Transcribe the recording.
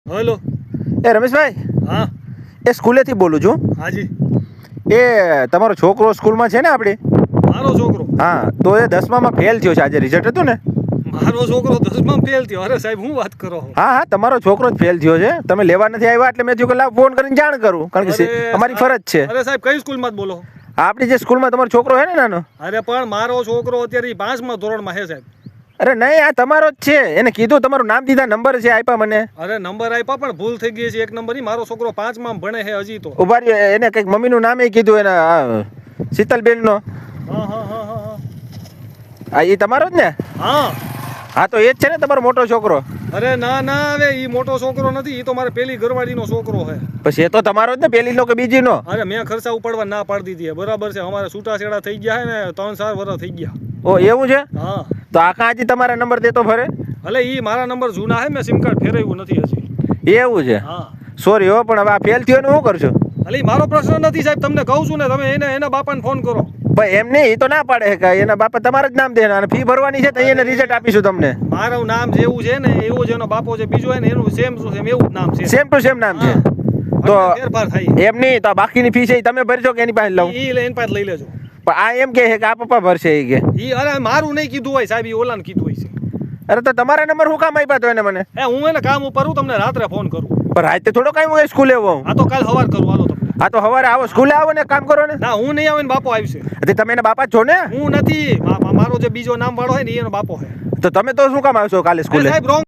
Hello. એ રમેશભાઈ, હા એ સ્કૂલેથી બોલું છું. હાજી. એ તમારો છોકરો સ્કૂલમાં છે ને આપણી? મારો છોકરો હા, તો એ 10મામાં ફેલ થયો છે. આજે રિઝલ્ટ હતું ને? મારો છોકરો 10માં ફેલ થયો? અરે સાહેબ, હું વાત કરો છો? હા હા, તમારો છોકરો જ ફેલ થયો છે. તમે લેવા નથી આવ્યા એટલે મેં કીધું કે લાવ ફોન કરીને જાણ કરું, કારણ કે અમારી ફરજ છે. અરે સાહેબ, કઈ સ્કૂલમાં જ બોલો? આપણી જે સ્કૂલમાં તમારો છોકરો છે ને નાનો? અરે પણ મારો છોકરો અત્યારે 5મા ધોરણમાં છે સાહેબ. અરે નહીં, આ તમારો જ છે. એને કીધું, તમારું નામ દીધા, નંબર છે આપ્યા મને. અરે નંબર આપ્યા પણ ભૂલ થઈ ગઈ છે એક નંબર ની. મારો છોકરો 5માં ભણે છે હજી તો. ઉભા રહ્યો, એને કંઈક મમ્મીનું નામે કીધું, એના શીતલબેનનો. હા હા હા હા હા. હા, એ તમારો જ ને? હા હા, તો એ જ છે ને તમારો મોટો છોકરો? અરે ના ના, હવે ઈ મોટો છોકરો નથી, ઈ તો મારે પેલી ઘરવાળીનો છોકરો છે. પછી એ તો તમારો જ ને, પેલીનો કે બીજીનો? અરે મેં ખર્ચા ઉપાડવા ના પાડી દીધી, બરાબર છે. અમારે છૂટાછેડા થઈ ગયા છે ને, 3-4 વર્ષ થઈ ગયા. ઓ એવું છે? હા. તો આખા હજી તમારા નંબર દેતો ફરે? એટલે ઈ મારા નંબર જૂના છે, મેં સિમ કાર્ડ ફેરવ્યું નથી હજી. એવું છે? હા. સોરી હો, પણ હવે આ ફેલ થયો ને શું કરશો? એટલે ઈ મારો પ્રશ્ન નથી સાહેબ, તમને કહું છું ને, તમે એના બાપાને ફોન કરો. ભાઈ એમ નહીં, એ તો ના પાડે છે કે એના બાપા તમારા જ નામ દે, અને ફી ભરવાની છે તો એને રિઝલ્ટ આપીશું તમને. મારું નામ જેવું છે ને એવું જ એનો બાપો છે, બીજો ને એનું સેમ ટુ સેમ એવું જ નામ છે. સેમ ટુ સેમ નામ છે. તો ફેરફાર થાય. એમ નહીં, તો આ બાકીની ફી છે એ તમે ભરજો કે એની પાસે લઉં? ઈ એની પાસે લઈ લેજો. પણ આ એમ કહે છે કે આ પપ્પા ભરશે એ કે. ઈ અરે મારું નહીં કીધું હોય સાહેબ, ઈ ઓલાને કીધું હોય છે. અરે તો તમારા નંબર શું કામ આપ્યા તો એને મને? હું એને કામ ઉપર હું તમને રાત્રે ફોન કરું. પણ રાતે થોડો કાંઈ હું સ્કૂલે આવું? આ તો કાલ સવાર કરું, હાલો તમને. આ તો સવારે આવો, સ્કૂલે આવો ને કામ કરો ને. ના, હું નહીં આવું, બાપો આવશે. તમે એના બાપા છો ને? હું નથી, મારો જે બીજો નામ વાળો હોય ને એનો બાપો છે. તો તમે તો શું કામ આવશો કાલે સ્કૂલે? સાહેબ રોંગ